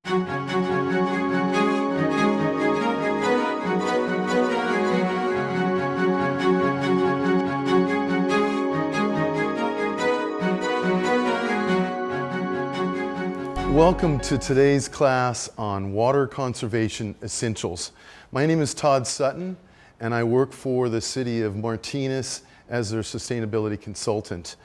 Welcome to today's class on Water Conservation Essentials. My name is Todd Sutton, and I work for the City of Martinez as their sustainability consultant.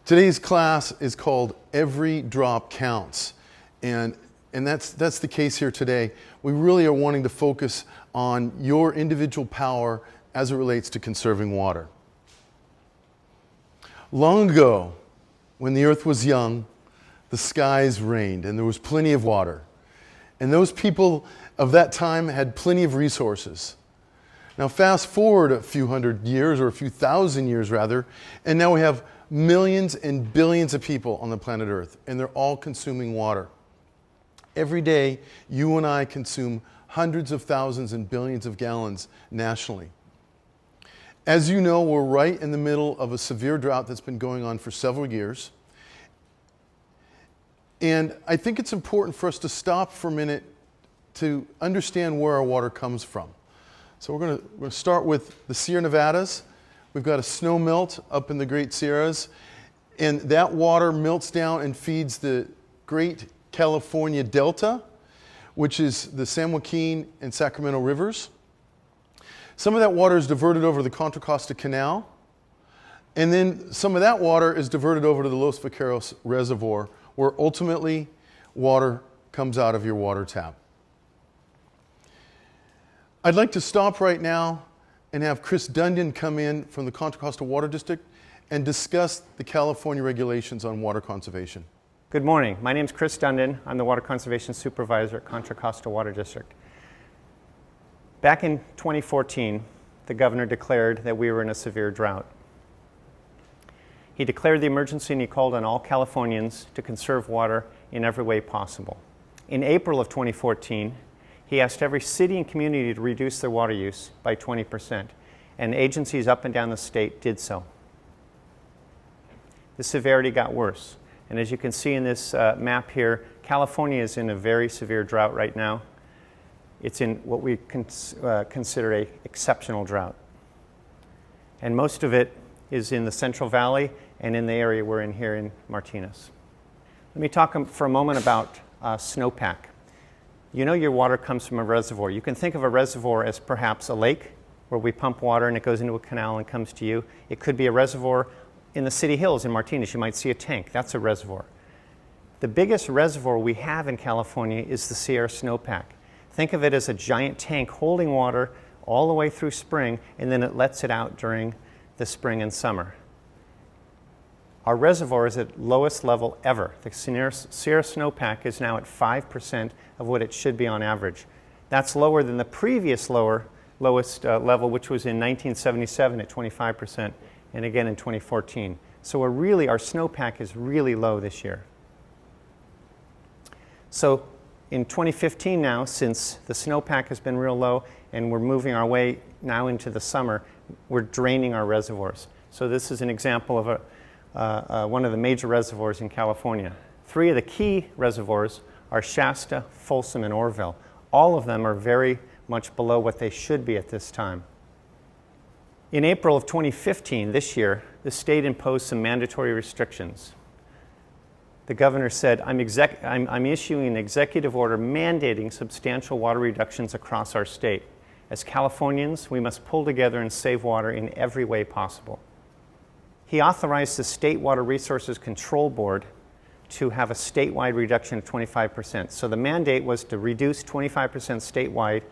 Today's class is called Every Drop Counts, and that's the case here today. We really are wanting to focus on your individual power as it relates to conserving water. Long ago, when the earth was young, the skies rained and there was plenty of water. And those people of that time had plenty of resources. Now fast forward a few hundred years, or a few thousand years rather, and now we have millions and billions of people on the planet Earth, and they're all consuming water. Every day, you and I consume hundreds of thousands and billions of gallons nationally. As you know, we're right in the middle of a severe drought that's been going on for several years. And I think it's important for us to stop for a minute to understand where our water comes from. So we're going to start with the Sierra Nevadas. We've got a snow melt up in the Great Sierras, and that water melts down and feeds the Great California Delta, which is the San Joaquin and Sacramento rivers. Some of that water is diverted over the Contra Costa Canal, and then some of that water is diverted over to the Los Vaqueros Reservoir, where ultimately water comes out of your water tap. I'd like to stop right now and have Chris Dundon come in from the Contra Costa Water District and discuss the California regulations on water conservation. Good morning. My name is Chris Dundon. I'm the Water Conservation Supervisor at Contra Costa Water District. Back in 2014, the governor declared that we were in a severe drought. He declared the emergency and he called on all Californians to conserve water in every way possible. In April of 2014, he asked every city and community to reduce their water use by 20%, and agencies up and down the state did so. The severity got worse, and as you can see in this map here, California is in a very severe drought right now. It's in what we consider an exceptional drought. And most of it is in the Central Valley and in the area we're in here in Martinez. Let me talk for a moment about snowpack. You know your water comes from a reservoir. You can think of a reservoir as perhaps a lake where we pump water and it goes into a canal and comes to you. It could be a reservoir in the city hills in Martinez. You might see a tank. That's a reservoir. The biggest reservoir we have in California is the Sierra snowpack. Think of it as a giant tank holding water all the way through spring, and then it lets it out during the spring and summer. Our reservoir is at lowest level ever. The Sierra snowpack is now at 5% of what it should be on average. That's lower than the previous lowest level, which was in 1977 at 25%, and again in 2014. So our snowpack is really low this year. So in 2015 now, since the snowpack has been real low and we're moving our way now into the summer, we're draining our reservoirs. So this is an example of one of the major reservoirs in California. Three of the key reservoirs are Shasta, Folsom, and Oroville. All of them are very much below what they should be at this time. In April of 2015, this year, the state imposed some mandatory restrictions. The governor said, I'm issuing an executive order mandating substantial water reductions across our state. As Californians, we must pull together and save water in every way possible. He authorized the State Water Resources Control Board to have a statewide reduction of 25%. So the mandate was to reduce 25% statewide,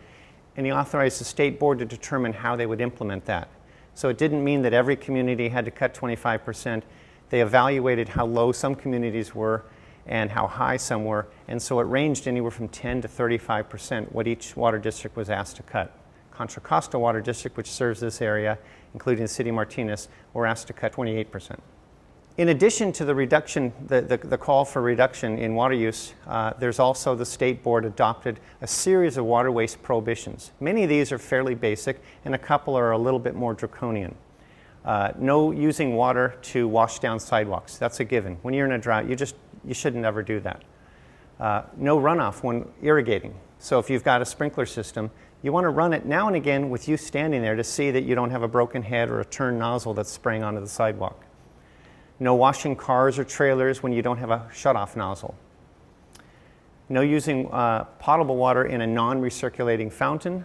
and he authorized the state board to determine how they would implement that. So it didn't mean that every community had to cut 25%. They evaluated how low some communities were and how high some were, and so it ranged anywhere from 10 to 35% what each water district was asked to cut. Contra Costa Water District, which serves this area, including the city of Martinez, were asked to cut 28%. In addition to the reduction, the call for reduction in water use, there's also the state board adopted a series of water waste prohibitions. Many of these are fairly basic, and a couple are a little bit more draconian. No using water to wash down sidewalks. That's a given. When you're in a drought, you shouldn't ever do that. No runoff when irrigating. So if you've got a sprinkler system, you want to run it now and again with you standing there to see that you don't have a broken head or a turned nozzle that's spraying onto the sidewalk. No washing cars or trailers when you don't have a shutoff nozzle. No using potable water in a non-recirculating fountain.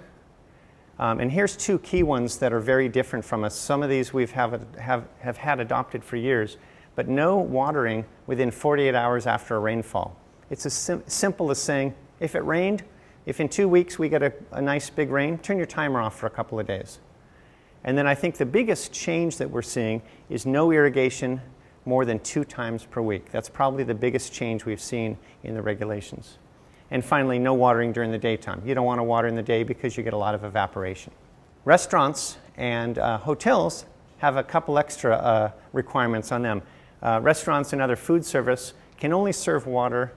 And here's two key ones that are very different from us. Some of these we've have had adopted for years, but no watering within 48 hours after a rainfall. It's as simple as saying, if it rained, if in 2 weeks we get a nice big rain, turn your timer off for a couple of days. And then I think the biggest change that we're seeing is no irrigation more than 2 times per week. That's probably the biggest change we've seen in the regulations. And finally, no watering during the daytime. You don't want to water in the day because you get a lot of evaporation. Restaurants and hotels have a couple extra requirements on them. Restaurants and other food service can only serve water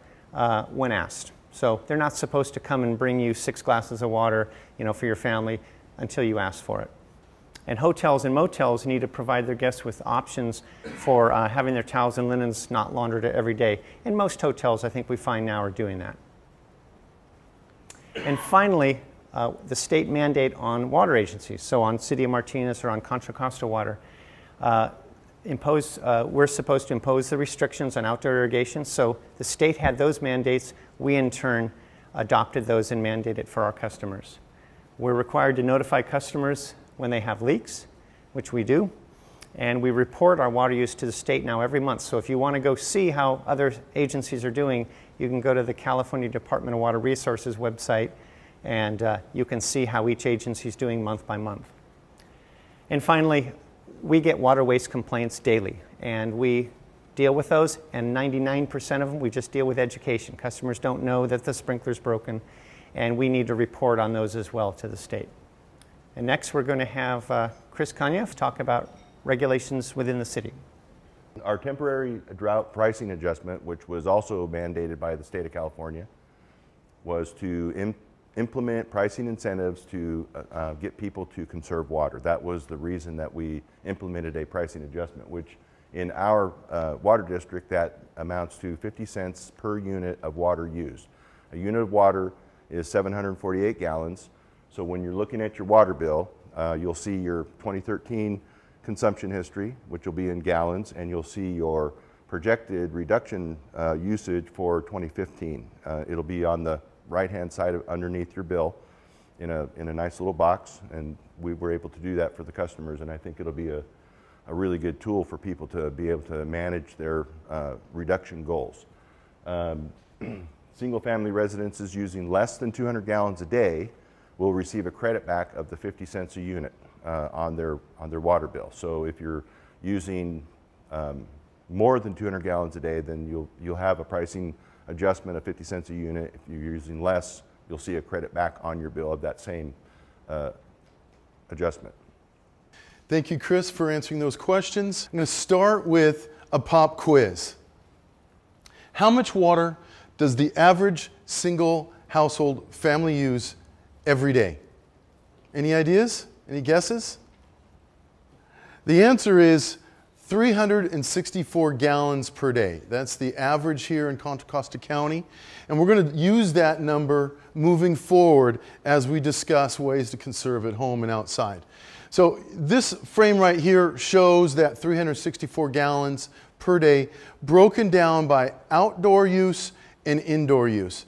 when asked. So they're not supposed to come and bring you 6 glasses of water, for your family until you ask for it. And hotels and motels need to provide their guests with options for having their towels and linens not laundered every day. And most hotels, I think we find now, are doing that. And finally, the state mandate on water agencies, so on City of Martinez or on Contra Costa Water, we're supposed to impose the restrictions on outdoor irrigation. So the state had those mandates. We, in turn, adopted those and mandated for our customers. We're required to notify customers when they have leaks, which we do, and we report our water use to the state now every month. So if you want to go see how other agencies are doing, you can go to the California Department of Water Resources website, and you can see how each agency is doing month by month. And finally, we get water waste complaints daily, and we deal with those, and 99% of them we just deal with education. Customers don't know that the sprinkler's broken, and we need to report on those as well to the state. And next we're going to have Chris Koniev talk about regulations within the city. Our temporary drought pricing adjustment, which was also mandated by the state of California, was to implement pricing incentives to get people to conserve water. That was the reason that we implemented a pricing adjustment, which in our water district, that amounts to 50 cents per unit of water used. A unit of water is 748 gallons. So when you're looking at your water bill, you'll see your 2013 consumption history, which will be in gallons, and you'll see your projected reduction usage for 2015. It'll be on the right-hand side underneath your bill in a nice little box, and we were able to do that for the customers, and I think it'll be a really good tool for people to be able to manage their reduction goals. Single-family residences using less than 200 gallons a day will receive a credit back of the 50 cents a unit on their water bill. So if you're using more than 200 gallons a day, then you'll have a pricing adjustment of 50 cents a unit. If you're using less, you'll see a credit back on your bill of that same adjustment. Thank you, Chris, for answering those questions. I'm going to start with a pop quiz. How much water does the average single household family use every day? Any ideas? Any guesses? The answer is 364 gallons per day. That's the average here in Contra Costa County. And we're going to use that number moving forward as we discuss ways to conserve at home and outside. So this frame right here shows that 364 gallons per day broken down by outdoor use and indoor use.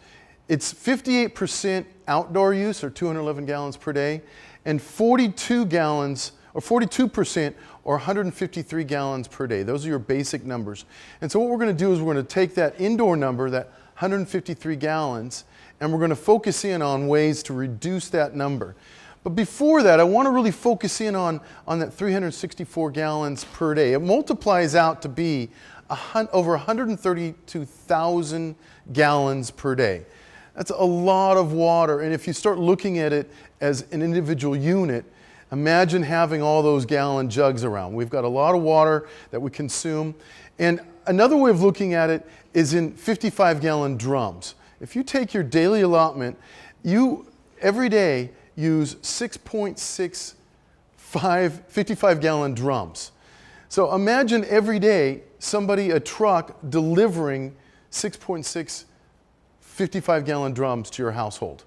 It's 58% outdoor use, or 211 gallons per day, and 42 gallons, or 42%, or 153 gallons per day. Those are your basic numbers. And so what we're going to do is we're going to take that indoor number, that 153 gallons, and we're going to focus in on ways to reduce that number. But before that, I want to really focus in on that 364 gallons per day. It multiplies out to be over 132,000 gallons per day. That's a lot of water, and if you start looking at it as an individual unit, imagine having all those gallon jugs around. We've got a lot of water that we consume, and another way of looking at it is in 55-gallon drums. If you take your daily allotment, you every day use 6.65 55-gallon drums. So imagine every day a truck delivering 6.65 55-gallon drums to your household.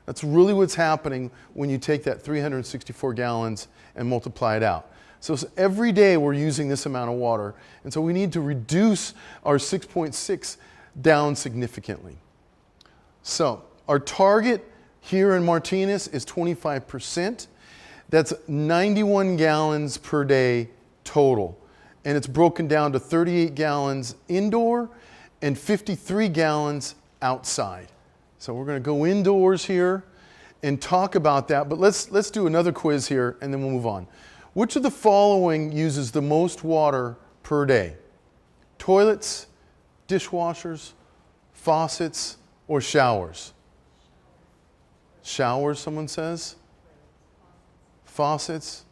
That's really what's happening when you take that 364 gallons and multiply it out. So every day we're using this amount of water, and so we need to reduce our 6.6 down significantly. So our target here in Martinez is 25%. That's 91 gallons per day total. And it's broken down to 38 gallons indoor and 53 gallons outside. So we're going to go indoors here and talk about that, but let's do another quiz here and then we'll move on. Which of the following uses the most water per day? Toilets, dishwashers, faucets, or showers? Showers, someone says? Faucets?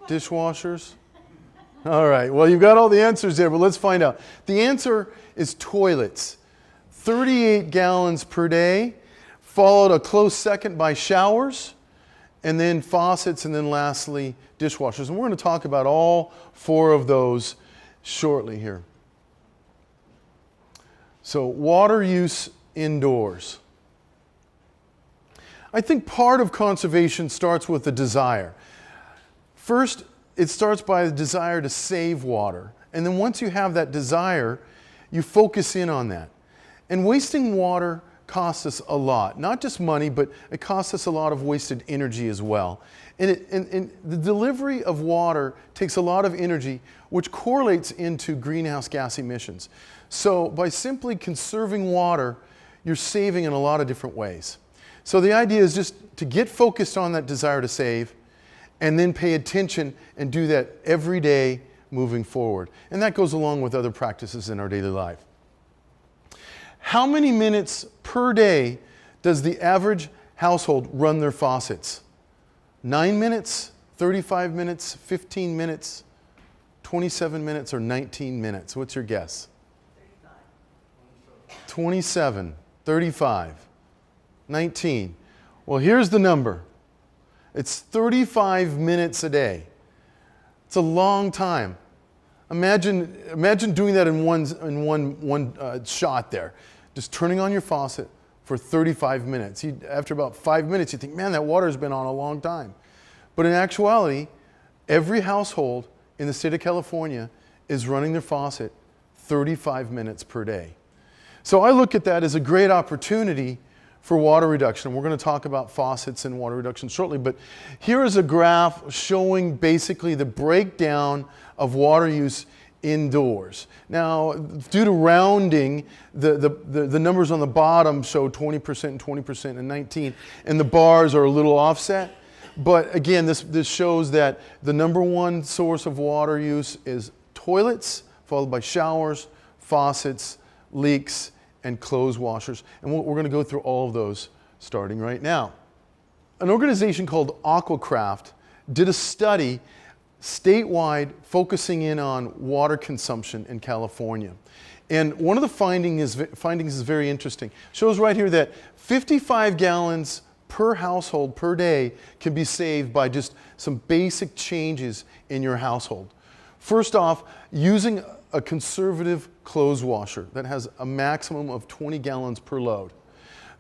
Dishwashers? All right, well, you've got all the answers there, but let's find out. The answer is toilets. 38 gallons per day, followed a close second by showers, and then faucets, and then lastly, dishwashers. And we're going to talk about all four of those shortly here. So, water use indoors. I think part of conservation starts with a desire. First, it starts by the desire to save water. And then once you have that desire, you focus in on that. And wasting water costs us a lot. Not just money, but it costs us a lot of wasted energy as well. And the delivery of water takes a lot of energy, which correlates into greenhouse gas emissions. So by simply conserving water, you're saving in a lot of different ways. So the idea is just to get focused on that desire to save and then pay attention and do that every day moving forward. And that goes along with other practices in our daily life. How many minutes per day does the average household run their faucets? 9 minutes, 35 minutes, 15 minutes, 27 minutes, or 19 minutes? What's your guess? 27, 35, 19. Well, here's the number. It's 35 minutes a day. It's a long time. Imagine doing that in one shot there. Just turning on your faucet for 35 minutes. After about 5 minutes, you think, man, that water's been on a long time. But in actuality, every household in the state of California is running their faucet 35 minutes per day. So I look at that as a great opportunity for water reduction. We're going to talk about faucets and water reduction shortly, but here is a graph showing basically the breakdown of water use indoors. Now, due to rounding, the numbers on the bottom show 20% and 20% and 19, and the bars are a little offset. But again, this shows that the number one source of water use is toilets, followed by showers, faucets, leaks, and clothes washers. And we're going to go through all of those starting right now. An organization called Aquacraft did a study statewide focusing in on water consumption in California. And one of the findings is very interesting. It shows right here that 55 gallons per household per day can be saved by just some basic changes in your household. First off, using a conservative clothes washer that has a maximum of 20 gallons per load.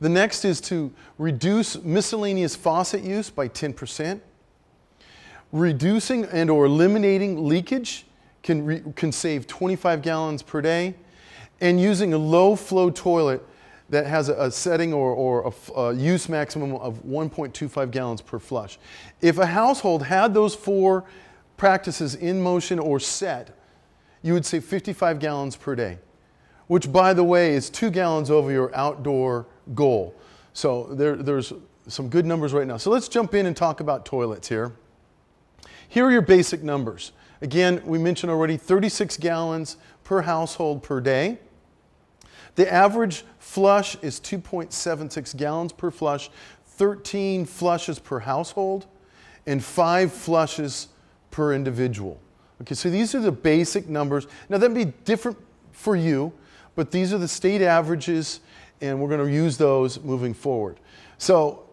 The next is to reduce miscellaneous faucet use by 10%. Reducing and or eliminating leakage can save 25 gallons per day. And using a low flow toilet that has a setting or a use maximum of 1.25 gallons per flush. If a household had those four practices in motion or set, you would save 55 gallons per day, which, by the way, is 2 gallons over your outdoor goal. So there's some good numbers right now. So let's jump in and talk about toilets here. Here are your basic numbers. Again, we mentioned already 36 gallons per household per day. The average flush is 2.76 gallons per flush, 13 flushes per household, and 5 flushes per individual. Okay, so these are the basic numbers. Now that may be different for you, but these are the state averages, and we're going to use those moving forward. So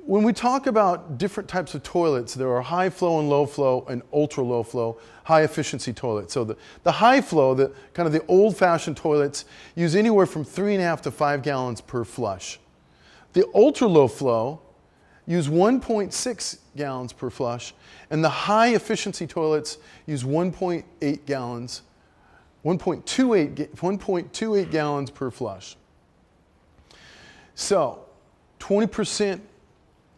when we talk about different types of toilets, there are high flow and low flow and ultra low flow, high efficiency toilets. So the high flow, the kind of the old fashioned toilets, use anywhere from 3.5 to 5 gallons per flush. The ultra low flow use 1.6 gallons per flush, and the high efficiency toilets use 1.8 gallons, 1.28 gallons per flush. So 20%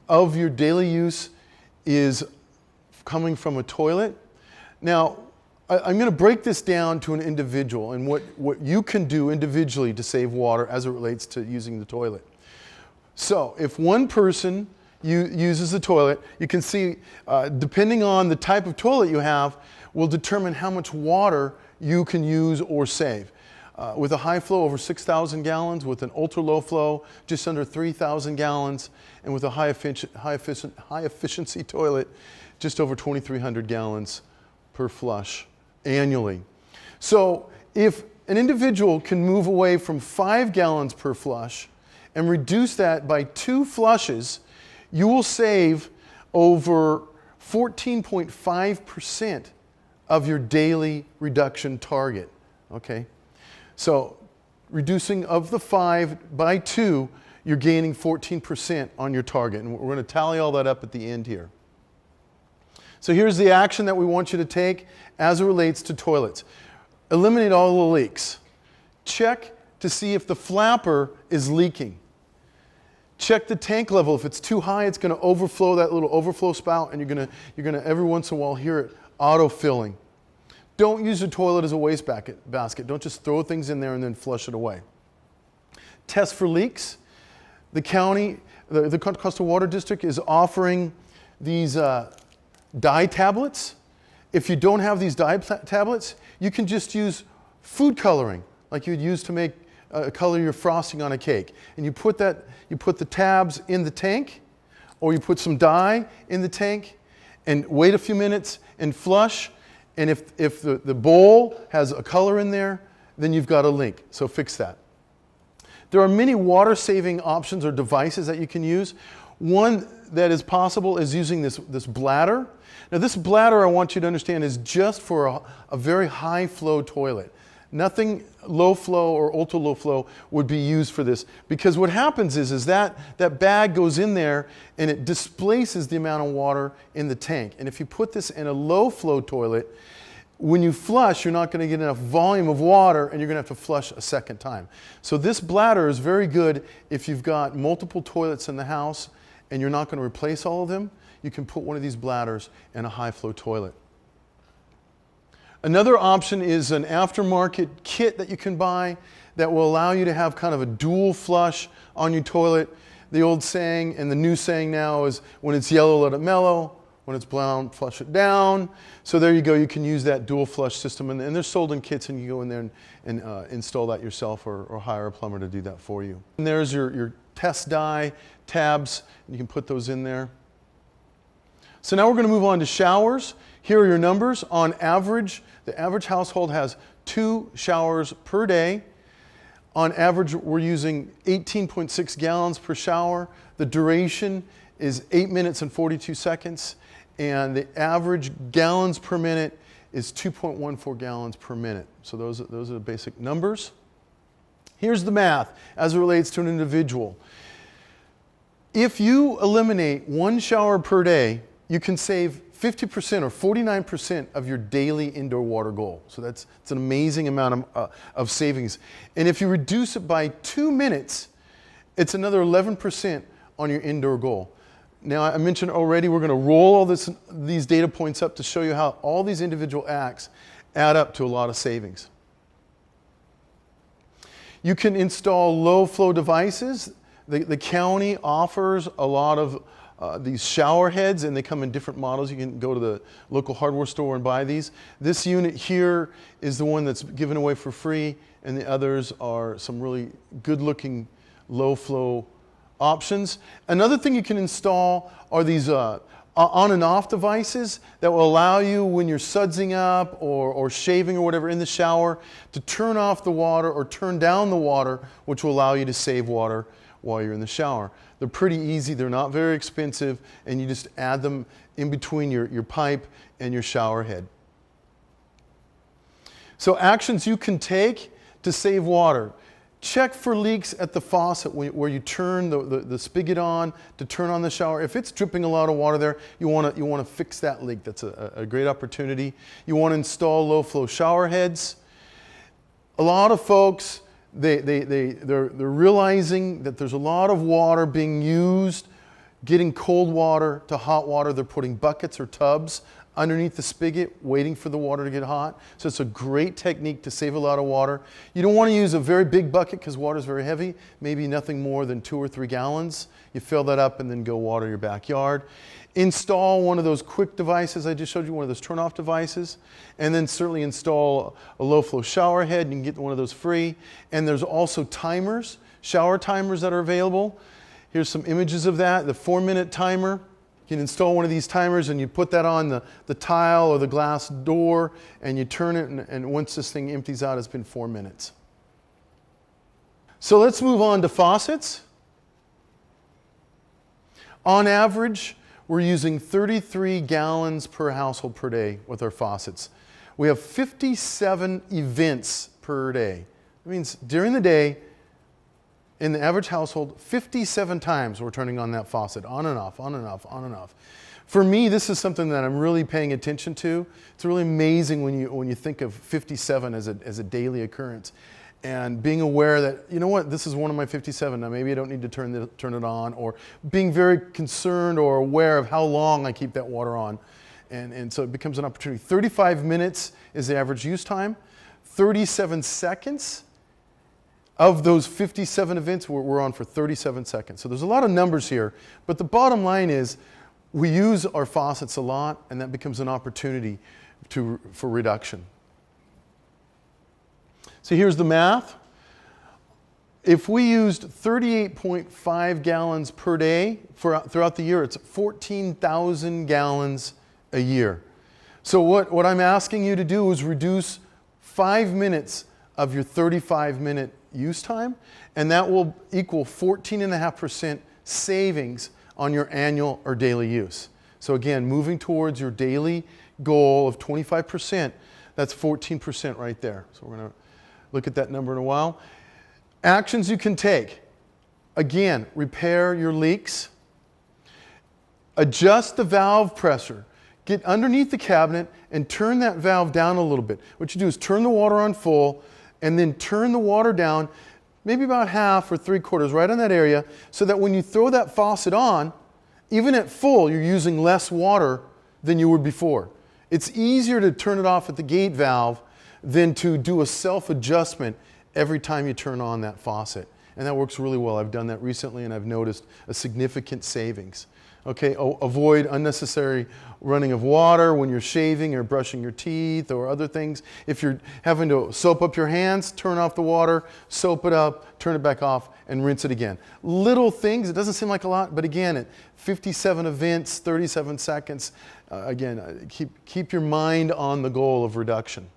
of your daily use is coming from a toilet. Now, I'm going to break this down to an individual and what you can do individually to save water as it relates to using the toilet. So if one person uses the toilet, you can see, depending on the type of toilet you have, will determine how much water you can use or save. With a high flow, over 6,000 gallons. With an ultra low flow, just under 3,000 gallons. And with a high efficiency toilet, just over 2,300 gallons per flush annually. So if an individual can move away from 5 gallons per flush and reduce that by 2 flushes, you will save over 14.5% of your daily reduction target. Okay? So reducing of the 5 by 2, you're gaining 14% on your target. And we're going to tally all that up at the end here. So here's the action that we want you to take as it relates to toilets. Eliminate all the leaks. Check to see if the flapper is leaking. Check the tank level. If it's too high, it's going to overflow that little overflow spout, and you're going to every once in a while hear it auto-filling. Don't use the toilet as a waste basket. Don't just throw things in there and then flush it away. Test for leaks. The county, the Coastal Water District is offering these dye tablets. If you don't have these dye tablets, you can just use food coloring, like you'd use to make color your frosting on a cake. And you put the tabs in the tank, or you put some dye in the tank, and wait a few minutes and flush. And if the bowl has a color in there, then you've got a leak. So fix that. There are many water-saving options or devices that you can use. One that is possible is using this bladder. Now this bladder, I want you to understand, is just for a very high-flow toilet. Nothing low flow or ultra low flow would be used for this, because what happens is that bag goes in there and it displaces the amount of water in the tank. And if you put this in a low flow toilet, when you flush, you're not going to get enough volume of water, and you're going to have to flush a second time. So this bladder is very good if you've got multiple toilets in the house and you're not going to replace all of them. You can put one of these bladders in a high flow toilet. Another option is an aftermarket kit that you can buy that will allow you to have kind of a dual flush on your toilet. The old saying and the new saying now is, when it's yellow, let it mellow. When it's brown, flush it down. So there you go. You can use that dual flush system. And they're sold in kits, and you go in there and install that yourself, or hire a plumber to do that for you. And there's your test dye tabs. And you can put those in there. So now we're going to move on to showers. Here are your numbers. On average, the average household has 2 showers per day. On average, we're using 18.6 gallons per shower. The duration is 8 minutes and 42 seconds. And the average gallons per minute is 2.14 gallons per minute. So those are the basic numbers. Here's the math as it relates to an individual. If you eliminate 1 shower per day, you can save 50% or 49% of your daily indoor water goal. So it's an amazing amount of savings. And if you reduce it by 2 minutes, it's another 11% on your indoor goal. Now, I mentioned already, we're going to roll all these data points up to show you how all these individual acts add up to a lot of savings. You can install low flow devices. The county offers a lot of these shower heads, and they come in different models. You can go to the local hardware store and buy these. This unit here is the one that's given away for free, and the others are some really good looking low flow options. Another thing you can install are these on and off devices that will allow you, when you're sudsing up or shaving or whatever in the shower, to turn off the water or turn down the water, which will allow you to save water while you're in the shower. They're pretty easy, they're not very expensive, and you just add them in between your pipe and your shower head. So actions you can take to save water. Check for leaks at the faucet where you turn the spigot on to turn on the shower. If it's dripping a lot of water there, you want to fix that leak. That's a great opportunity. You want to install low flow shower heads. A lot of folks, they're realizing that there's a lot of water being used, getting cold water to hot water. They're putting buckets or tubs underneath the spigot, waiting for the water to get hot. So it's a great technique to save a lot of water. You don't want to use a very big bucket because water is very heavy, maybe nothing more than 2 or 3 gallons. You fill that up and then go water your backyard. Install one of those quick devices I just showed you, one of those turn-off devices, and then certainly install a low-flow shower head. You can get one of those free. And there's also timers, shower timers that are available. Here's some images of that, the 4-minute timer. You can install one of these timers and you put that on the tile or the glass door and you turn it, and once this thing empties out, it's been 4 minutes. So let's move on to faucets. On average, we're using 33 gallons per household per day with our faucets. We have 57 events per day. That means during the day, in the average household, 57 times we're turning on that faucet, on and off, on and off, on and off. For me, this is something that I'm really paying attention to. It's really amazing when you think of 57 as a daily occurrence. And being aware that, you know what, this is one of my 57, now maybe I don't need to turn it on, or being very concerned or aware of how long I keep that water on. And so it becomes an opportunity. 35 minutes is the average use time. 37 seconds of those 57 events, we're on for 37 seconds. So there's a lot of numbers here, but the bottom line is we use our faucets a lot, and that becomes an opportunity for reduction. So here's the math. If we used 38.5 gallons per day throughout the year, it's 14,000 gallons a year. So what I'm asking you to do is reduce 5 minutes of your 35-minute use time, and that will equal 14.5% savings on your annual or daily use. So again, moving towards your daily goal of 25%, that's 14% right there. So we're going to look at that number in a while. Actions you can take. Again, repair your leaks. Adjust the valve pressure. Get underneath the cabinet and turn that valve down a little bit. What you do is turn the water on full and then turn the water down maybe about half or 3/4 right on that area, so that when you throw that faucet on, even at full, you're using less water than you were before. It's easier to turn it off at the gate valve than to do a self-adjustment every time you turn on that faucet. And that works really well. I've done that recently and I've noticed a significant savings. Okay, avoid unnecessary running of water when you're shaving or brushing your teeth or other things. If you're having to soap up your hands, turn off the water, soap it up, turn it back off, and rinse it again. Little things, it doesn't seem like a lot, but again, at 57 events, 37 seconds, keep your mind on the goal of reduction.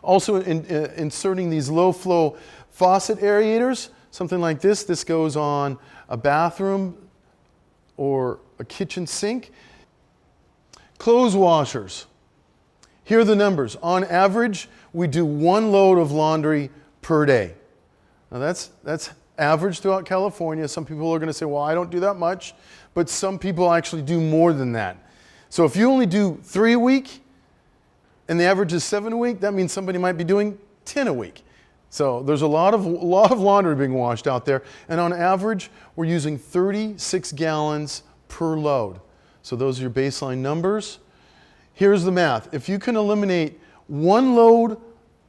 Also, inserting these low-flow faucet aerators, something like this. This goes on a bathroom or a kitchen sink. Clothes washers. Here are the numbers. On average, we do 1 load of laundry per day. Now that's average throughout California. Some people are going to say, well, I don't do that much, but some people actually do more than that. So if you only do 3 a week, and the average is 7 a week, that means somebody might be doing 10 a week. So there's a lot of laundry being washed out there. And on average, we're using 36 gallons per load. So those are your baseline numbers. Here's the math. If you can eliminate 1 load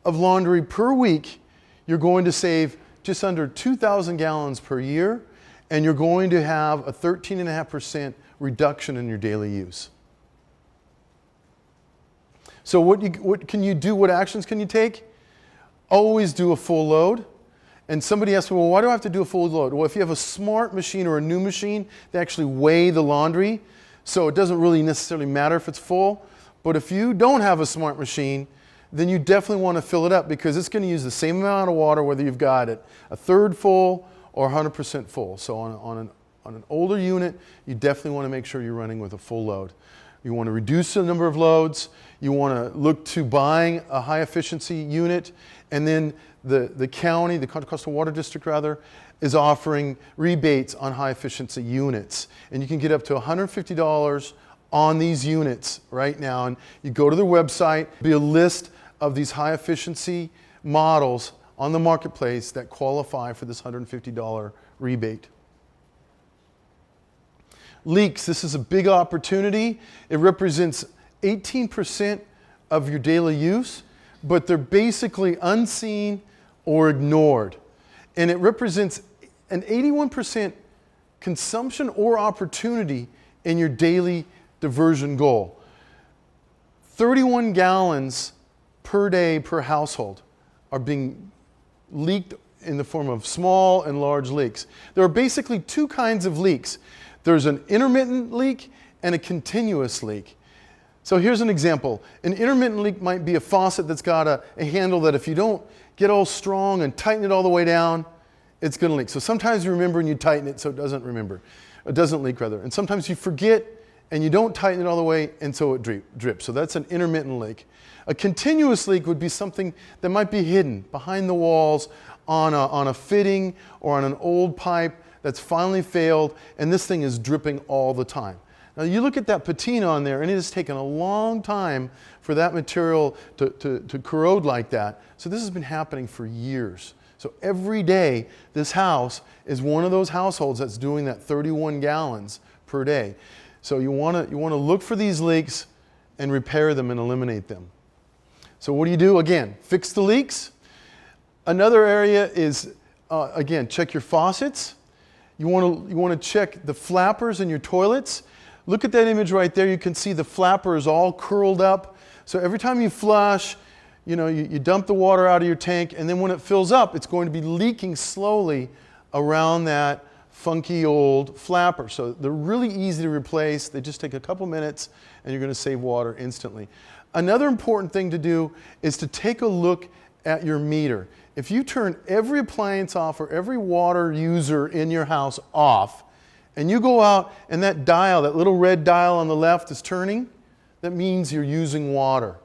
of laundry per week, you're going to save just under 2,000 gallons per year, and you're going to have a 13.5% reduction in your daily use. So what can you do? What actions can you take? Always do a full load. And somebody asked me, well, why do I have to do a full load? Well, if you have a smart machine or a new machine, they actually weigh the laundry. So it doesn't really necessarily matter if it's full. But if you don't have a smart machine, then you definitely want to fill it up, because it's going to use the same amount of water whether you've got it a third full or 100% full. So on an older unit, you definitely want to make sure you're running with a full load. You want to reduce the number of loads. You want to look to buying a high efficiency unit, and then the county, the Contra Costa Water District rather, is offering rebates on high efficiency units. And you can get up to $150 on these units right now. And you go to their website, be a list of these high efficiency models on the marketplace that qualify for this $150 rebate. Leaks, this is a big opportunity. It represents 18% of your daily use, but they're basically unseen or ignored. And it represents an 81% consumption or opportunity in your daily diversion goal. 31 gallons per day per household are being leaked in the form of small and large leaks. There are basically two kinds of leaks. There's an intermittent leak and a continuous leak. So here's an example. An intermittent leak might be a faucet that's got a handle that if you don't get all strong and tighten it all the way down, it's going to leak. So sometimes you remember and you tighten it so it doesn't leak rather. And sometimes you forget and you don't tighten it all the way and so it drips. So that's an intermittent leak. A continuous leak would be something that might be hidden behind the walls on a fitting or on an old pipe that's finally failed, and this thing is dripping all the time. Now you look at that patina on there, and it has taken a long time for that material to corrode like that. So this has been happening for years. So every day, this house is one of those households that's doing that 31 gallons per day. So you want to look for these leaks and repair them and eliminate them. So what do? Again, fix the leaks. Another area is, again, check your faucets. You want to check the flappers in your toilets. Look at that image right there. You can see the flapper is all curled up. So every time you flush, you dump the water out of your tank, and then when it fills up, it's going to be leaking slowly around that funky old flapper. So they're really easy to replace. They just take a couple minutes, and you're going to save water instantly. Another important thing to do is to take a look at your meter. If you turn every appliance off or every water user in your house off, and you go out and that dial, that little red dial on the left is turning, that means you're using water.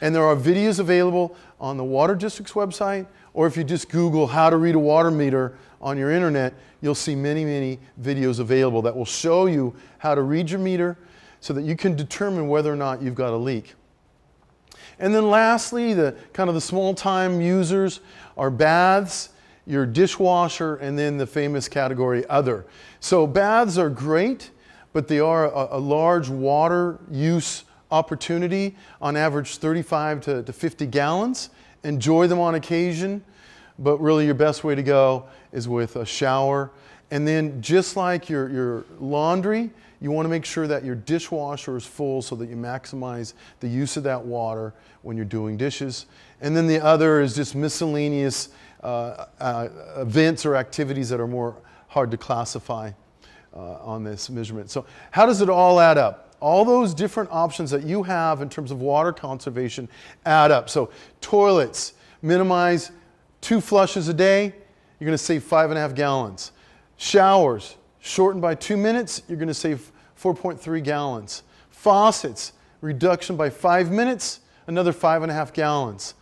And there are videos available on the Water District's website, or if you just Google how to read a water meter on your internet, you'll see many, many videos available that will show you how to read your meter so that you can determine whether or not you've got a leak. And then lastly, the small time users are baths, your dishwasher, and then the famous category other. So baths are great, but they are a large water use opportunity, on average 35 to 50 gallons. Enjoy them on occasion, but really your best way to go is with a shower. And then just like your laundry, you want to make sure that your dishwasher is full so that you maximize the use of that water when you're doing dishes. And then the other is just miscellaneous events or activities that are more hard to classify on this measurement. So how does it all add up? All those different options that you have in terms of water conservation add up. So toilets, minimize 2 flushes a day, you're going to save 5.5 gallons. Showers, shortened by 2 minutes, you're going to save 4.3 gallons. Faucets, reduction by 5 minutes, another 5.5 gallons.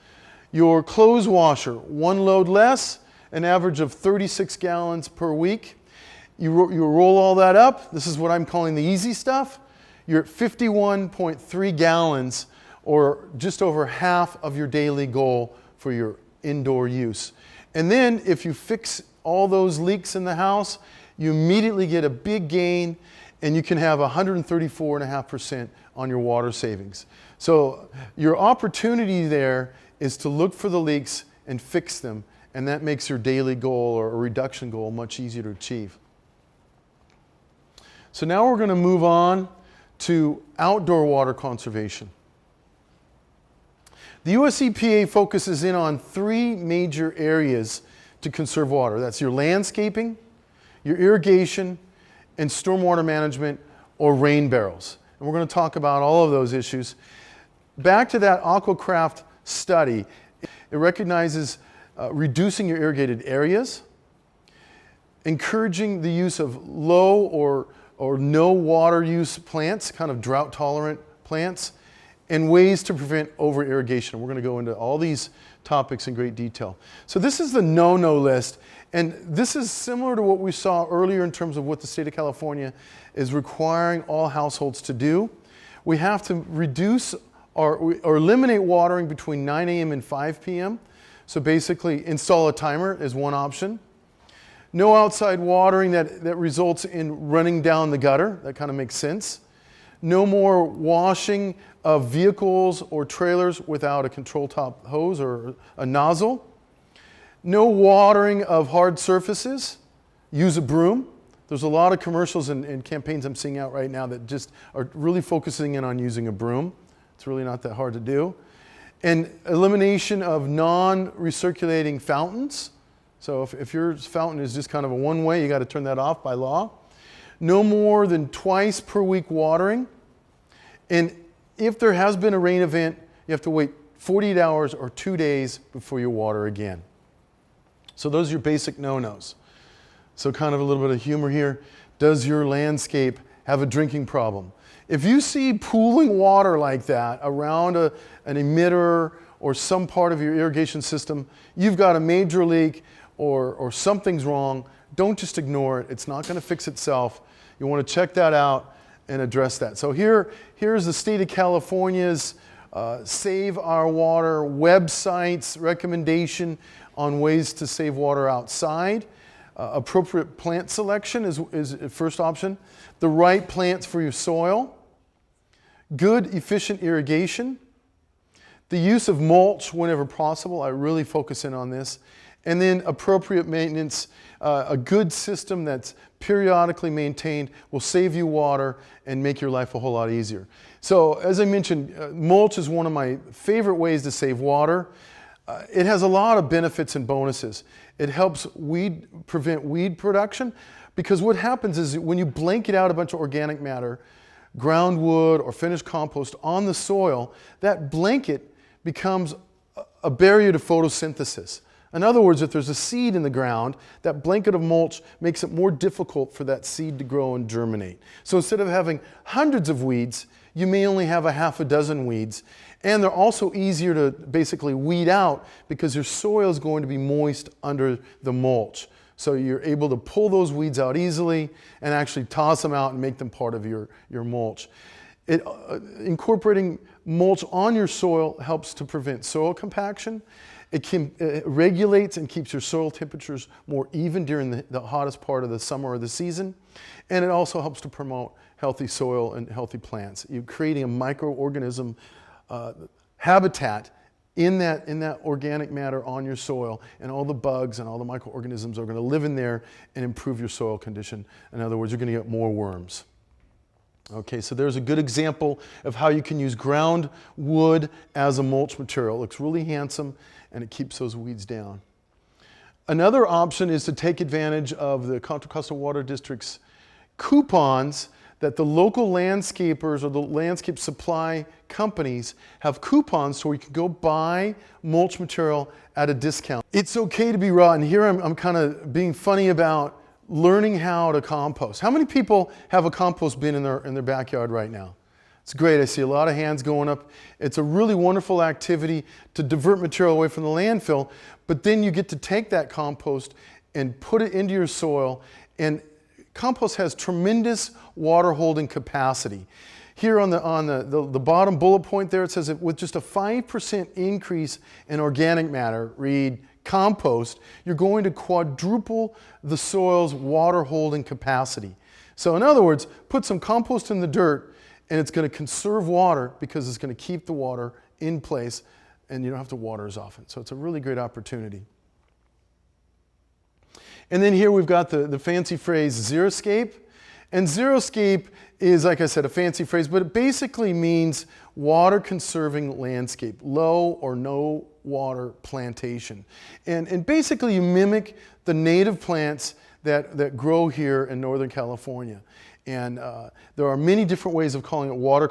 Your clothes washer, 1 load less, an average of 36 gallons per week. You roll all that up, this is what I'm calling the easy stuff. You're at 51.3 gallons, or just over half of your daily goal for your indoor use. And then if you fix all those leaks in the house, you immediately get a big gain, and you can have 134.5% on your water savings. So your opportunity there is to look for the leaks and fix them, and that makes your daily goal or a reduction goal much easier to achieve. So now we're going to move on to outdoor water conservation. The US EPA focuses in on 3 major areas to conserve water. That's your landscaping, your irrigation, and stormwater management, or rain barrels. And we're going to talk about all of those issues. Back to that Aquacraft study, it recognizes reducing your irrigated areas, encouraging the use of low or no water use plants, kind of drought tolerant plants, and ways to prevent over irrigation. We're going to go into all these topics in great detail. So this is the no-no list, and this is similar to what we saw earlier in terms of what the state of California is requiring all households to do. We have to reduce or eliminate watering between 9 a.m. and 5 p.m. So basically install a timer is one option. No outside watering that results in running down the gutter. That kind of makes sense. No more washing of vehicles or trailers without a control top hose or a nozzle. No watering of hard surfaces. Use a broom. There's a lot of commercials and campaigns I'm seeing out right now that just are really focusing in on using a broom. It's really not that hard to do. And elimination of non-recirculating fountains. So if your fountain is just kind of a one-way, you got to turn that off by law. No more than twice per week watering. And if there has been a rain event, you have to wait 48 hours or 2 days before you water again. So those are your basic no-nos. So kind of a little bit of humor here. Does your landscape have a drinking problem? If you see pooling water like that around an emitter or some part of your irrigation system, you've got a major leak or something's wrong. Don't just ignore it. It's not going to fix itself. You want to check that out and address that. So here's the state of California's Save Our Water website's recommendation on ways to save water outside. Appropriate plant selection is the first option. The right plants for your soil. Good, efficient irrigation. The use of mulch whenever possible. I really focus in on this. And then appropriate maintenance. A good system that's periodically maintained will save you water and make your life a whole lot easier. So as I mentioned, mulch is one of my favorite ways to save water. It has a lot of benefits and bonuses. It helps prevent weed production, because what happens is when you blanket out a bunch of organic matter, ground wood or finished compost on the soil, that blanket becomes a barrier to photosynthesis. In other words, if there's a seed in the ground, that blanket of mulch makes it more difficult for that seed to grow and germinate. So instead of having hundreds of weeds, you may only have a half a dozen weeds. And they're also easier to basically weed out because your soil is going to be moist under the mulch. So you're able to pull those weeds out easily and actually toss them out and make them part of your mulch. Incorporating mulch on your soil helps to prevent soil compaction. It regulates and keeps your soil temperatures more even during the hottest part of the summer or the season. And it also helps to promote healthy soil and healthy plants. You're creating a microorganism habitat in that organic matter on your soil, and all the bugs and all the microorganisms are going to live in there and improve your soil condition. In other words, you're going to get more worms. Okay, so there's a good example of how you can use ground wood as a mulch material. It looks really handsome and it keeps those weeds down. Another option is to take advantage of the Contra Costa Water District's coupons that the local landscapers or the landscape supply companies have coupons so we can go buy mulch material at a discount. It's okay to be raw, and here I'm kind of being funny about learning how to compost. How many people have a compost bin in their backyard right now? It's great. I see a lot of hands going up. It's a really wonderful activity to divert material away from the landfill, but then you get to take that compost and put it into your soil, and compost has tremendous water holding capacity. Here on the bottom bullet point there, it says that with just a 5% increase in organic matter, read compost, you're going to quadruple the soil's water holding capacity. So in other words, put some compost in the dirt and it's going to conserve water because it's going to keep the water in place and you don't have to water as often. So it's a really great opportunity. And then here we've got the fancy phrase xeriscape. And xeriscape is, like I said, a fancy phrase, but it basically means water conserving landscape, low or no water plantation. And basically you mimic the native plants that grow here in Northern California. And there are many different ways of calling it water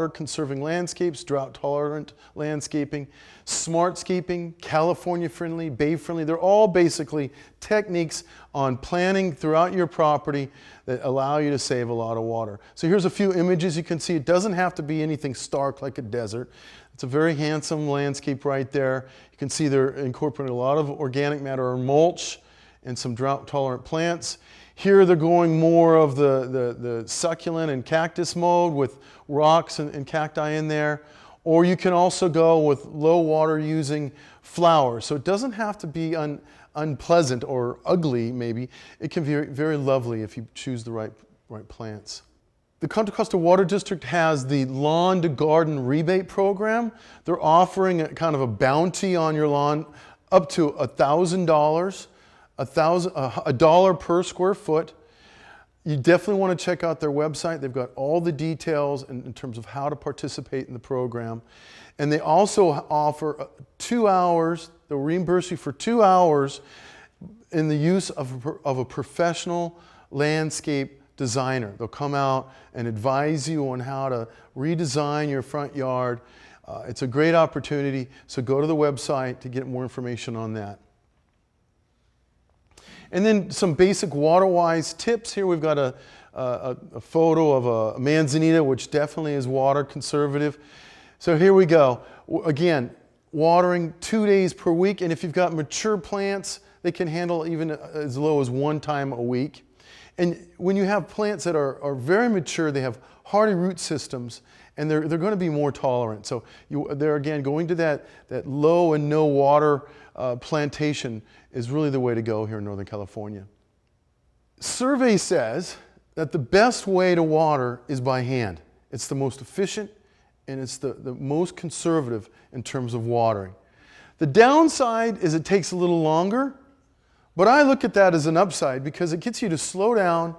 conserving landscapes, drought tolerant landscaping, smartscaping, California friendly, bay friendly. They're all basically techniques on planning throughout your property that allow you to save a lot of water. So here's a few images you can see. It doesn't have to be anything stark like a desert. It's a very handsome landscape right there. You can see they're incorporating a lot of organic matter or mulch and some drought tolerant plants. Here they're going more of the succulent and cactus mode with rocks and cacti in there. Or you can also go with low water using flowers. So it doesn't have to be unpleasant or ugly maybe. It can be very, very lovely if you choose the right plants. The Contra Costa Water District has the Lawn to Garden Rebate Program. They're offering a kind of a bounty on your lawn up to $1,000. $1 per square foot. You definitely want to check out their website. They've got all the details in terms of how to participate in the program. And they also offer 2 hours, they'll reimburse you for 2 hours in the use of a professional landscape designer. They'll come out and advise you on how to redesign your front yard. It's a great opportunity, so go to the website to get more information on that. And then some basic water-wise tips. Here we've got a photo of a manzanita, which definitely is water conservative. So here we go. Again, watering 2 days per week. And if you've got mature plants, they can handle even as low as 1 time a week. And when you have plants that are very mature, they have hardy root systems, and they're going to be more tolerant. So they're, again, going to that low and no water plantation is really the way to go here in Northern California. Survey says that the best way to water is by hand. It's the most efficient and it's the most conservative in terms of watering. The downside is it takes a little longer, but I look at that as an upside because it gets you to slow down,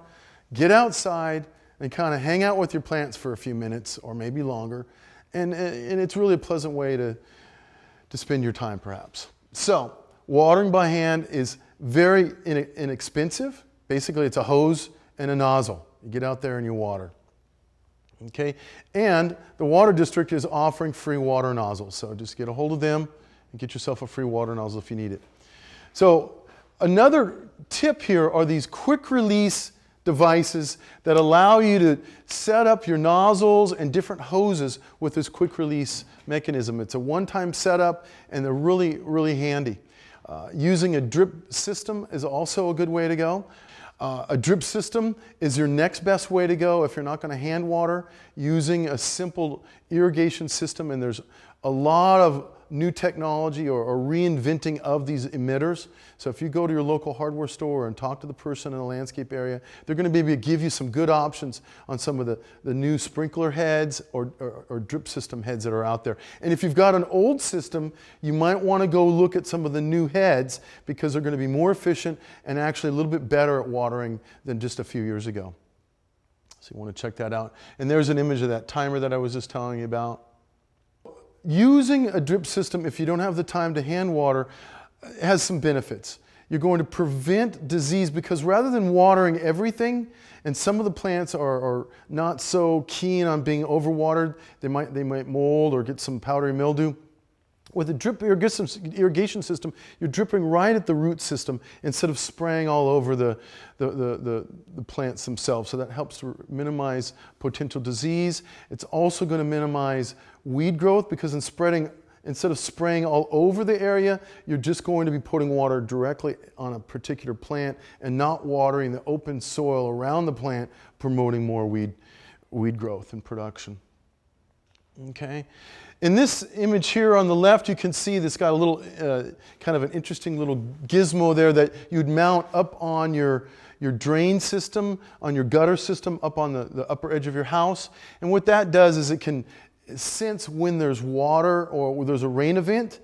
get outside, and kind of hang out with your plants for a few minutes or maybe longer. And it's really a pleasant way to spend your time perhaps. So, watering by hand is very inexpensive. Basically, it's a hose and a nozzle. You get out there and you water. Okay? And the Water District is offering free water nozzles. So just get a hold of them and get yourself a free water nozzle if you need it. So another tip here are these quick release devices that allow you to set up your nozzles and different hoses with this quick release mechanism. It's a one-time setup and they're really, really handy. Using a drip system is also a good way to go. A drip system is your next best way to go if you're not going to hand water. Using a simple irrigation system, and there's a lot of new technology or reinventing of these emitters. So if you go to your local hardware store and talk to the person in the landscape area, they're going to be able to give you some good options on some of the new sprinkler heads or drip system heads that are out there. And if you've got an old system, you might want to go look at some of the new heads because they're going to be more efficient and actually a little bit better at watering than just a few years ago. So you want to check that out. And there's an image of that timer that I was just telling you about. Using a drip system, if you don't have the time to hand water, has some benefits. You're going to prevent disease because rather than watering everything, and some of the plants are not so keen on being overwatered, they might mold or get some powdery mildew. With a drip irrigation system, you're dripping right at the root system instead of spraying all over the plants themselves. So that helps to minimize potential disease. It's also going to minimize weed growth because instead of spraying all over the area, you're just going to be putting water directly on a particular plant and not watering the open soil around the plant, promoting more weed growth and production. Okay. In this image here on the left, you can see this got a little kind of an interesting little gizmo there that you'd mount up on your drain system, on your gutter system, up on the upper edge of your house. And what that does is it can sense when there's water or when there's a rain event.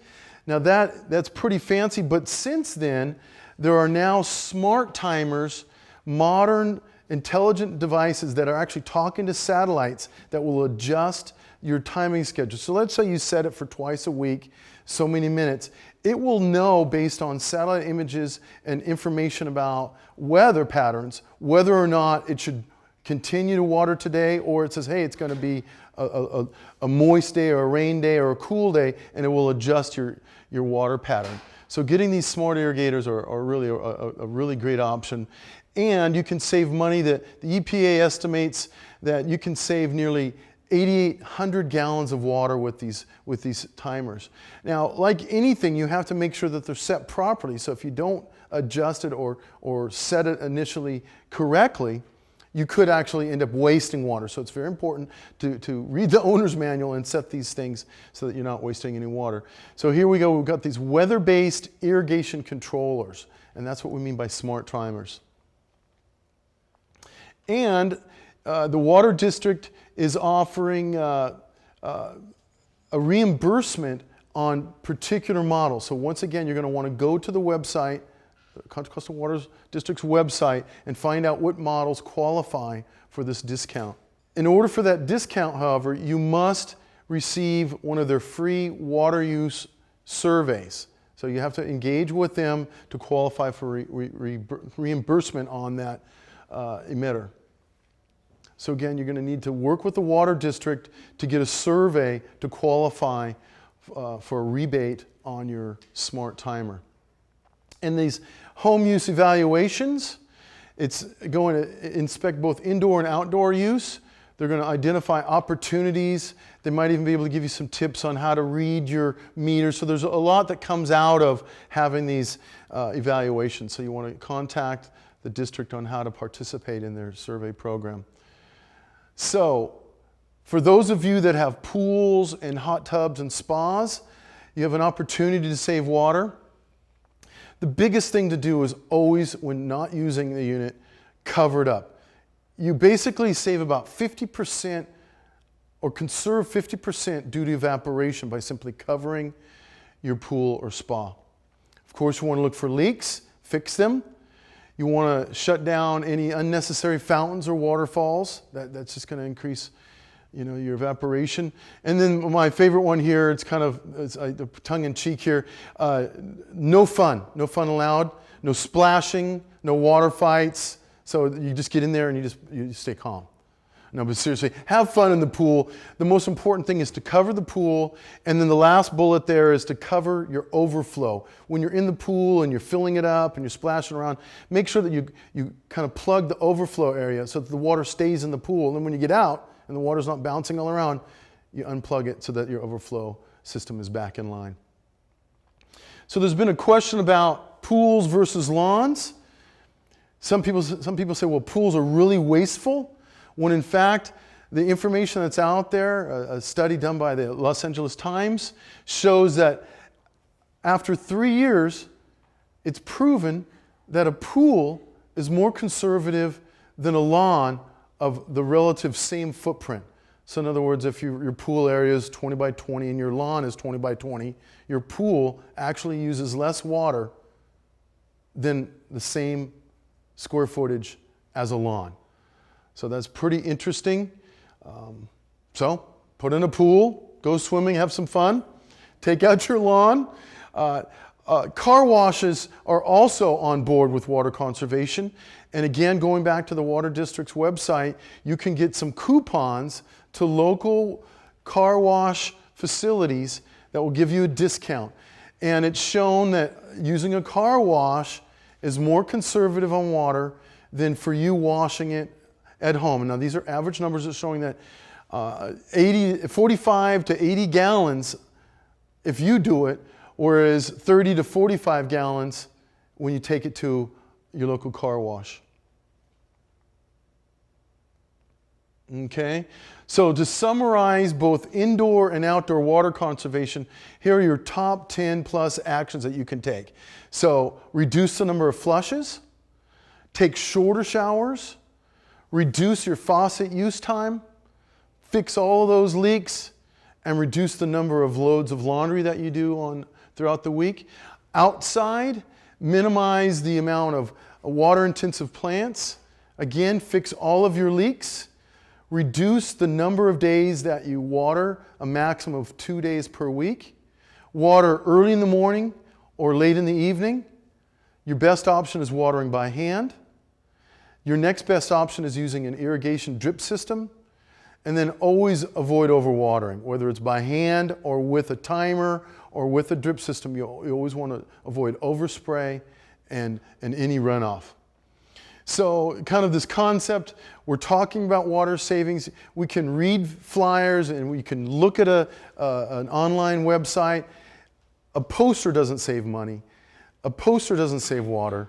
Now that's pretty fancy, but since then, there are now smart timers, modern intelligent devices that are actually talking to satellites that will adjust your timing schedule. So let's say you set it for twice a week, so many minutes. It will know based on satellite images and information about weather patterns, whether or not it should continue to water today, or it says, hey, it's going to be a moist day or a rain day or a cool day, and it will adjust your water pattern. So getting these smart irrigators are really a really great option. And you can save money. The EPA estimates that you can save nearly 8,800 gallons of water with these timers. Now, like anything, you have to make sure that they're set properly. So if you don't adjust it or set it initially correctly, you could actually end up wasting water. So it's very important to read the owner's manual and set these things so that you're not wasting any water. So here we go. We've got these weather-based irrigation controllers, and that's what we mean by smart timers. And the Water District is offering a reimbursement on particular models. So once again, you're going to want to go to the website, Contra Costa Water District's website, and find out what models qualify for this discount. In order for that discount, however, you must receive one of their free water use surveys. So you have to engage with them to qualify for reimbursement on that emitter. So again, you're going to need to work with the Water District to get a survey to qualify for a rebate on your smart timer. And these home use evaluations, it's going to inspect both indoor and outdoor use. They're going to identify opportunities. They might even be able to give you some tips on how to read your meter. So there's a lot that comes out of having these evaluations. So you want to contact the district on how to participate in their survey program. So for those of you that have pools and hot tubs and spas, you have an opportunity to save water. The biggest thing to do is always, when not using the unit, cover it up. You basically save about 50% or conserve 50% due to evaporation by simply covering your pool or spa. Of course, you want to look for leaks, fix them. You want to shut down any unnecessary fountains or waterfalls. That's just going to increase, your evaporation. And then my favorite one here, it's kind of tongue-in-cheek here. No fun allowed. No splashing. No water fights. So you just get in there and you stay calm. No, but seriously, have fun in the pool. The most important thing is to cover the pool, and then the last bullet there is to cover your overflow. When you're in the pool and you're filling it up and you're splashing around, make sure that you kind of plug the overflow area so that the water stays in the pool. And then when you get out and the water's not bouncing all around, you unplug it so that your overflow system is back in line. So there's been a question about pools versus lawns. Some people say, well, pools are really wasteful, when in fact, the information that's out there, a study done by the Los Angeles Times, shows that after 3 years, it's proven that a pool is more conservative than a lawn of the relative same footprint. So in other words, if your pool area is 20 by 20 and your lawn is 20 by 20, your pool actually uses less water than the same square footage as a lawn. So that's pretty interesting. So put in a pool, go swimming, have some fun, take out your lawn. Car washes are also on board with water conservation. And again, going back to the Water District's website, you can get some coupons to local car wash facilities that will give you a discount. And it's shown that using a car wash is more conservative on water than for you washing it at home. Now, these are average numbers that are showing that 45 to 80 gallons if you do it, whereas 30 to 45 gallons when you take it to your local car wash. Okay, so to summarize both indoor and outdoor water conservation, here are your top 10 plus actions that you can take. So reduce the number of flushes, take shorter showers, reduce your faucet use time, fix all of those leaks, and reduce the number of loads of laundry that you do throughout the week. Outside, minimize the amount of water-intensive plants. Again, fix all of your leaks. Reduce the number of days that you water, a maximum of 2 days per week. Water early in the morning or late in the evening. Your best option is watering by hand. Your next best option is using an irrigation drip system, and then always avoid overwatering, whether it's by hand or with a timer or with a drip system. You always want to avoid overspray and any runoff. So kind of this concept, we're talking about water savings. We can read flyers and we can look at an online website. A poster doesn't save money. A poster doesn't save water,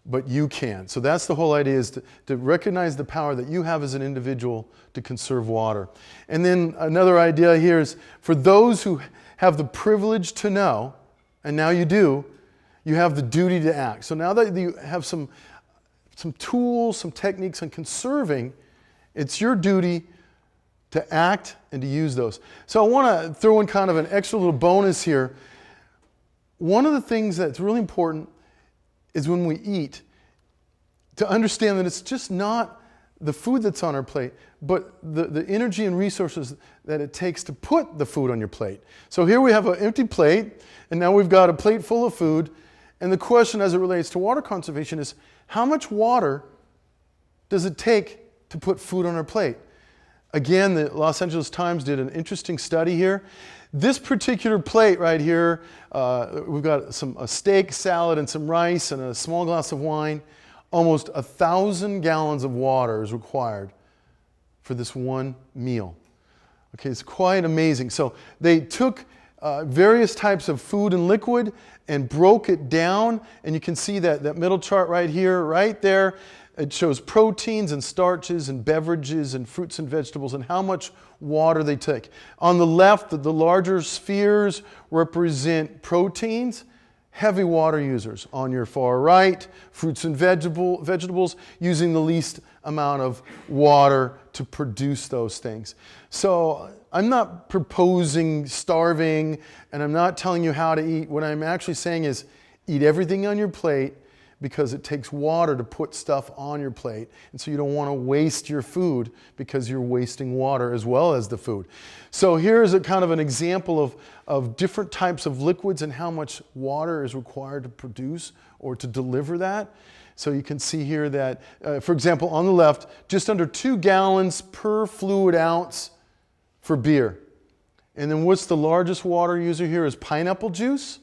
but you can. So that's the whole idea, is to recognize the power that you have as an individual to conserve water. And then another idea here is, for those who have the privilege to know, and now you do, you have the duty to act. So now that you have some tools, some techniques on conserving, it's your duty to act and to use those. So I want to throw in kind of an extra little bonus here. One of the things that's really important is when we eat, to understand that it's just not the food that's on our plate, but the energy and resources that it takes to put the food on your plate. So here we have an empty plate, and now we've got a plate full of food. And the question as it relates to water conservation is, how much water does it take to put food on our plate? Again, the Los Angeles Times did an interesting study here. This particular plate right here, we've got a steak, salad, and some rice, and a small glass of wine. Almost 1,000 gallons of water is required for this one meal. Okay, it's quite amazing. So they took various types of food and liquid and broke it down, and you can see that middle chart right here, right there. It shows proteins and starches and beverages and fruits and vegetables and how much water they take. On the left, the larger spheres represent proteins, heavy water users. On your far right, fruits and vegetables using the least amount of water to produce those things. So I'm not proposing starving, and I'm not telling you how to eat. What I'm actually saying is, eat everything on your plate, because it takes water to put stuff on your plate. And so you don't want to waste your food because you're wasting water as well as the food. So here is a kind of an example of different types of liquids and how much water is required to produce or to deliver that. So you can see here that, for example, on the left, just under 2 gallons per fluid ounce for beer. And then what's the largest water user here is pineapple juice.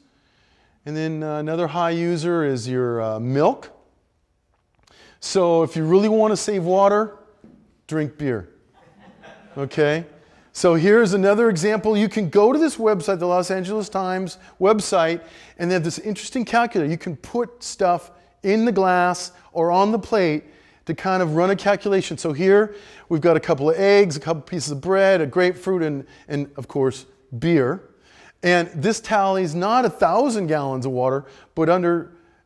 And then another high user is your milk. So if you really want to save water, drink beer. Okay? So here's another example. You can go to this website, the Los Angeles Times website, and they have this interesting calculator. You can put stuff in the glass or on the plate to kind of run a calculation. So here we've got a couple of eggs, a couple pieces of bread, a grapefruit, and of course, beer. And this tallies not 1,000 gallons of water, but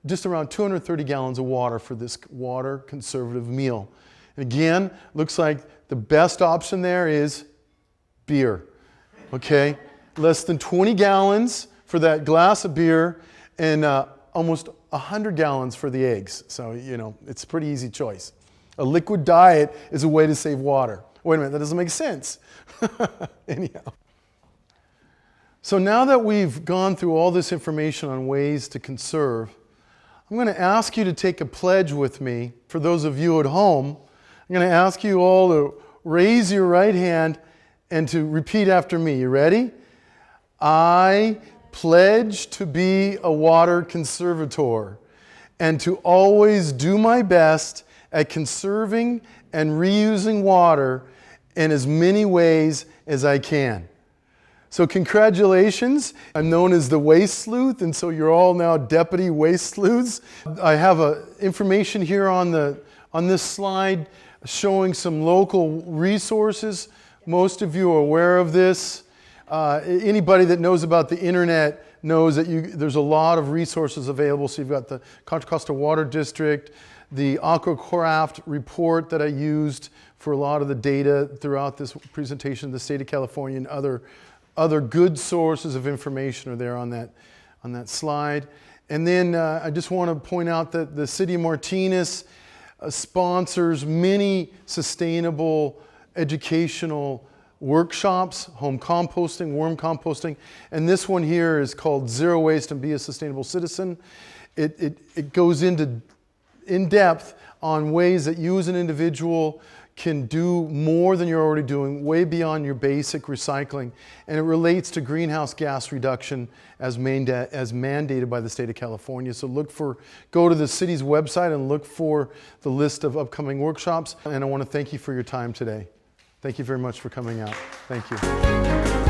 just around 230 gallons of water for this water conservative meal. And again, looks like the best option there is beer. Okay? Less than 20 gallons for that glass of beer, and almost 100 gallons for the eggs. So, it's a pretty easy choice. A liquid diet is a way to save water. Wait a minute, that doesn't make sense. Anyhow. So now that we've gone through all this information on ways to conserve, I'm going to ask you to take a pledge with me. For those of you at home, I'm going to ask you all to raise your right hand and to repeat after me. You ready? I pledge to be a water conservator and to always do my best at conserving and reusing water in as many ways as I can. So congratulations. I'm known as the Waste Sleuth, and so you're all now Deputy Waste Sleuths. I have information here on this slide showing some local resources. Most of you are aware of this. Anybody that knows about the internet knows that there's a lot of resources available. So you've got the Contra Costa Water District, the AquaCraft report that I used for a lot of the data throughout this presentation, the state of California, and other good sources of information are there on that slide. And then I just want to point out that the City of Martinez sponsors many sustainable educational workshops, home composting, worm composting. And this one here is called Zero Waste and Be a Sustainable Citizen. It goes into in depth on ways that you as an individual can do more than you're already doing, way beyond your basic recycling. And it relates to greenhouse gas reduction as mandated by the state of California. So go to the city's website and look for the list of upcoming workshops. And I want to thank you for your time today. Thank you very much for coming out. Thank you.